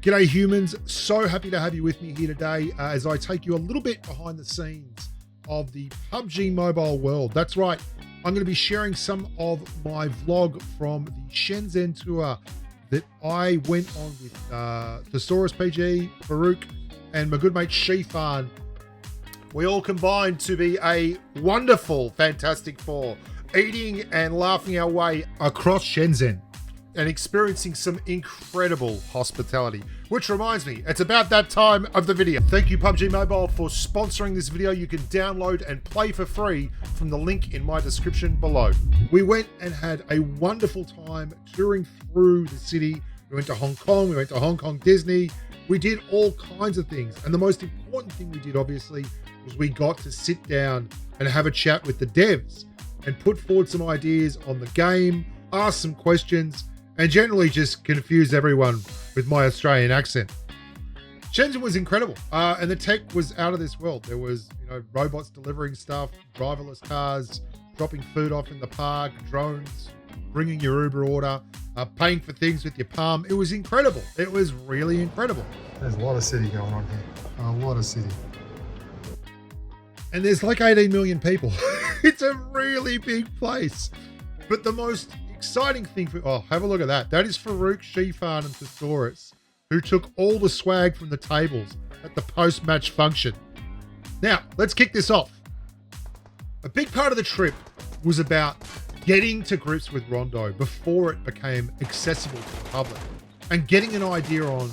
G'day humans, so happy to have you with me here today as I take you a little bit behind the scenes of the PUBG Mobile world. That's right, I'm going to be sharing some of my vlog from the Shenzhen tour that I went on with Thesaurus PG, Farouk, and my good mate Shifan. We all combined to be a wonderful Fantastic Four, eating and laughing our way across Shenzhen and experiencing some incredible hospitality. Which reminds me, it's about that time of the video. Thank you PUBG Mobile for sponsoring this video. You can download and play for free from the link in my description below. We went and had a wonderful time touring through the city. We went to Hong Kong, we went to Hong Kong Disney. We did all kinds of things. And the most important thing we did, obviously, was we got to sit down and have a chat with the devs and put forward some ideas on the game, ask some questions, and generally just confuse everyone with my Australian accent. Shenzhen was incredible, and the tech was out of this world. There was, robots delivering stuff, driverless cars, dropping food off in the park, drones, bringing your Uber order, paying for things with your palm. It was incredible. It was really incredible. There's a lot of city going on here. A lot of city. And there's like 18 million people. It's a really big place. But the most exciting thing have a look at that. That is Farouk, Shifan, and Thesaurus, who took all the swag from the tables at the post-match function. Now, let's kick this off. A big part of the trip was about getting to grips with Rondo before it became accessible to the public and getting an idea on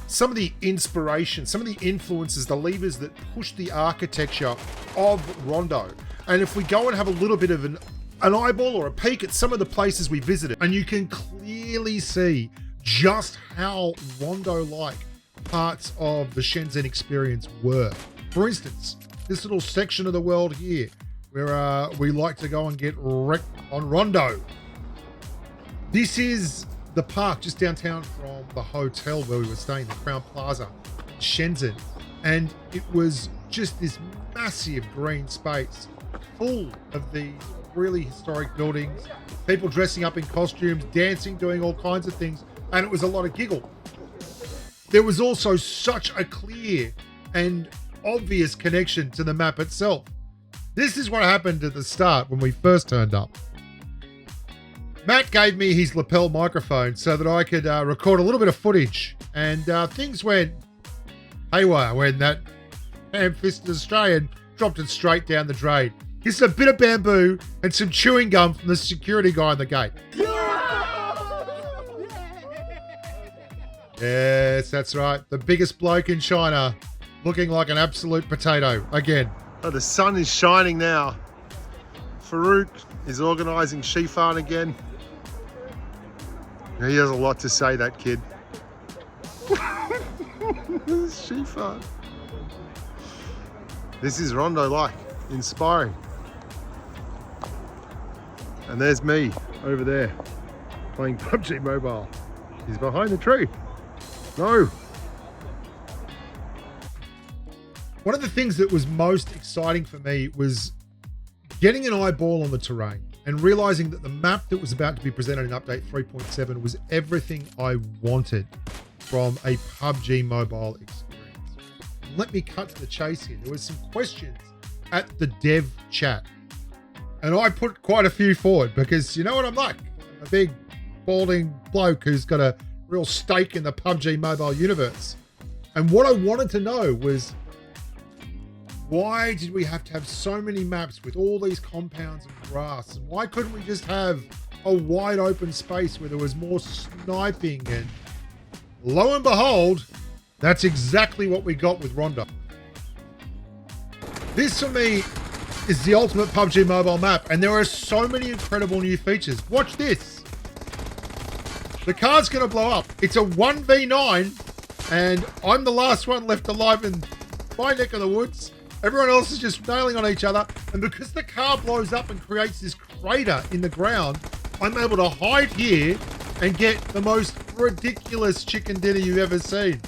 some of the inspiration, some of the influences, the levers that pushed the architecture of Rondo. And if we go and have a little bit of an eyeball or a peek at some of the places we visited, and you can clearly see just how Rondo-like parts of the Shenzhen experience were. For instance, this little section of the world here where we like to go and get wrecked on Rondo. This is the park just downtown from the hotel where we were staying, the Crown Plaza, Shenzhen. And it was just this massive green space full of these really historic buildings, people dressing up in costumes, dancing, doing all kinds of things, and it was a lot of giggle. There was also such a clear and obvious connection to the map itself. This is what happened at the start when we first turned up. Matt gave me his lapel microphone so that I could record a little bit of footage, and things went haywire when that ham-fisted Australian dropped it straight down the drain. Here's a bit of bamboo and some chewing gum from the security guy on the gate. Yes, that's right. The biggest bloke in China, looking like an absolute potato again. Oh, the sun is shining now. Farouk is organising Shifan again. He has a lot to say, that kid. Shifan. This is Rondo-like, inspiring. And there's me over there playing PUBG Mobile. He's behind the tree. No. One of the things that was most exciting for me was getting an eyeball on the terrain and realizing that the map that was about to be presented in update 3.7 was everything I wanted from a PUBG Mobile experience. Let me cut to the chase here. There was some questions at the dev chat, and I put quite a few forward because you know what I'm like. I'm a big balding bloke who's got a real stake in the PUBG Mobile universe. And what I wanted to know was, why did we have to have so many maps with all these compounds and grass? And why couldn't we just have a wide open space where there was more sniping? And lo and behold, that's exactly what we got with Rondo. This for me is the ultimate PUBG Mobile map, and there are so many incredible new features. Watch this. The car's gonna blow up. It's a 1v9, and I'm the last one left alive in my neck of the woods. Everyone else is just nailing on each other. And because the car blows up and creates this crater in the ground, I'm able to hide here and get the most ridiculous chicken dinner you've ever seen.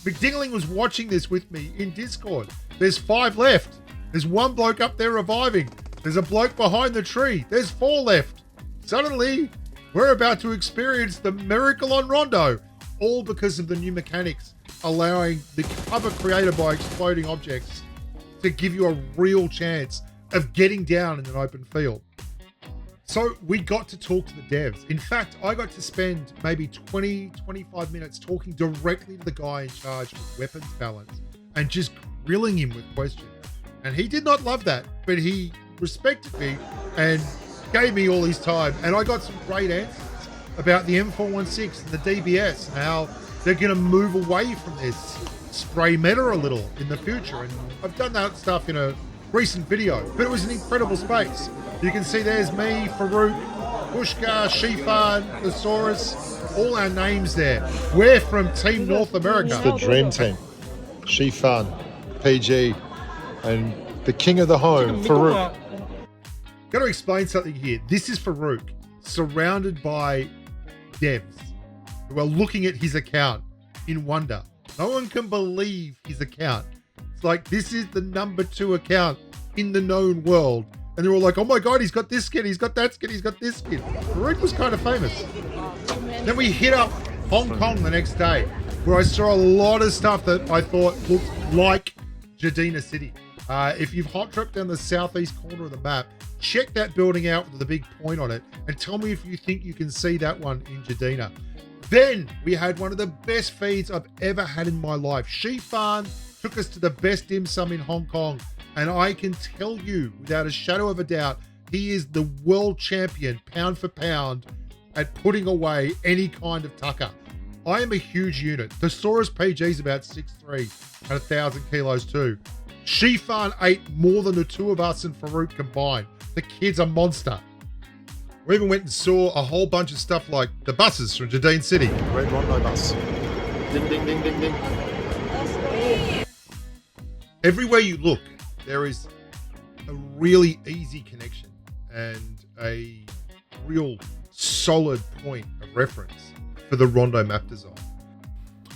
McDingling was watching this with me in Discord. There's 5 left. There's 1 bloke up there reviving. There's a bloke behind the tree. There's 4 left. Suddenly, we're about to experience the miracle on Rondo. all because of the new mechanics allowing the cover created by exploding objects to give you a real chance of getting down in an open field. So we got to talk to the devs. In fact, I got to spend maybe 20-25 minutes talking directly to the guy in charge of weapons balance and just grilling him with questions. And he did not love that, but he respected me and gave me all his time. And I got some great answers about the M416 and the DBS and how they're going to move away from this spray meta a little in the future. And I've done that stuff in a recent video, but it was an incredible space. You can see there's me, Farouk, Bushka, Shifan, Thesaurus, all our names there. We're from Team North America. It's the dream team. Shifan, PG, and the king of the home, Farouk. Got to explain something here. This is Farouk, surrounded by devs who are looking at his account in wonder. No one can believe his account. It's like, this is the #2 account in the known world. And they're all like, oh my God, he's got this skin, he's got that skin, he's got this skin. Farouk was kind of famous. Then we hit up Hong Kong the next day, where I saw a lot of stuff that I thought looked like Jadina City. If you've hot tripped down the southeast corner of the map, check that building out with the big point on it and tell me if you think you can see that one in Jadina. Then we had one of the best feeds I've ever had in my life. Shifan took us to the best dim sum in Hong Kong. And I can tell you, without a shadow of a doubt, he is the world champion, pound for pound, at putting away any kind of tucker. I am a huge unit. Thesaurus PG is about 6'3" at 1,000 kilos too. Shifan ate more than the two of us and Farouk combined. The kid's a monster. We even went and saw a whole bunch of stuff like the buses from Jadine City. Red Rondo bus. Ding, ding, ding, ding, ding. Everywhere you look, there is a really easy connection and a real solid point of reference for the Rondo map design.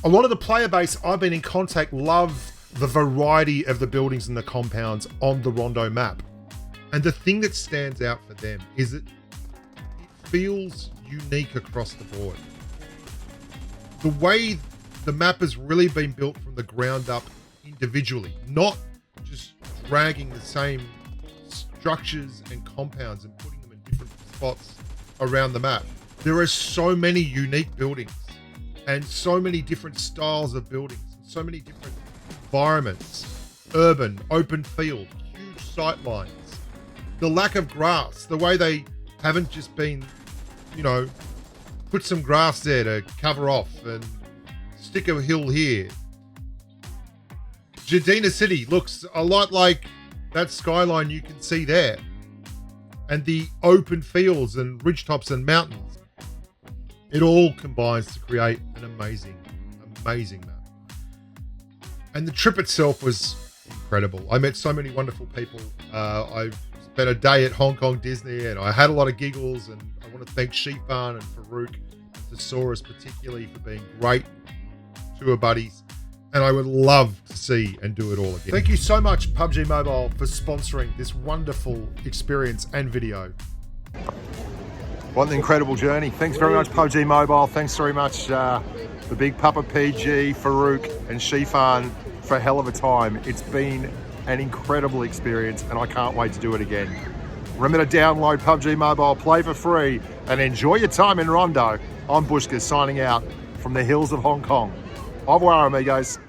A lot of the player base I've been in contact love the variety of the buildings and the compounds on the Rondo map. And the thing that stands out for them is that it feels unique across the board. The way the map has really been built from the ground up individually, not just dragging the same structures and compounds and putting them in different spots around the map. There are so many unique buildings and so many different styles of buildings, and so many different environments, urban, open field, huge sight lines. The lack of grass, the way they haven't just been, put some grass there to cover off and stick a hill here. Jadina City looks a lot like that skyline you can see there. And the open fields and ridgetops and mountains. It all combines to create an amazing, amazing map. And the trip itself was incredible. I met so many wonderful people. I spent a day at Hong Kong Disney and I had a lot of giggles, and I want to thank Shifan and Farouk and Thesaurus particularly for being great tour buddies. And I would love to see and do it all again. Thank you so much, PUBG Mobile, for sponsoring this wonderful experience and video. What an incredible journey. Thanks very much, PUBG Mobile. Thanks very much, the Big Papa PG, Farouk, and Shifan for a hell of a time. It's been an incredible experience, and I can't wait to do it again. Remember to download PUBG Mobile, play for free, and enjoy your time in Rondo. I'm Bushka, signing out from the hills of Hong Kong. Au revoir, amigos.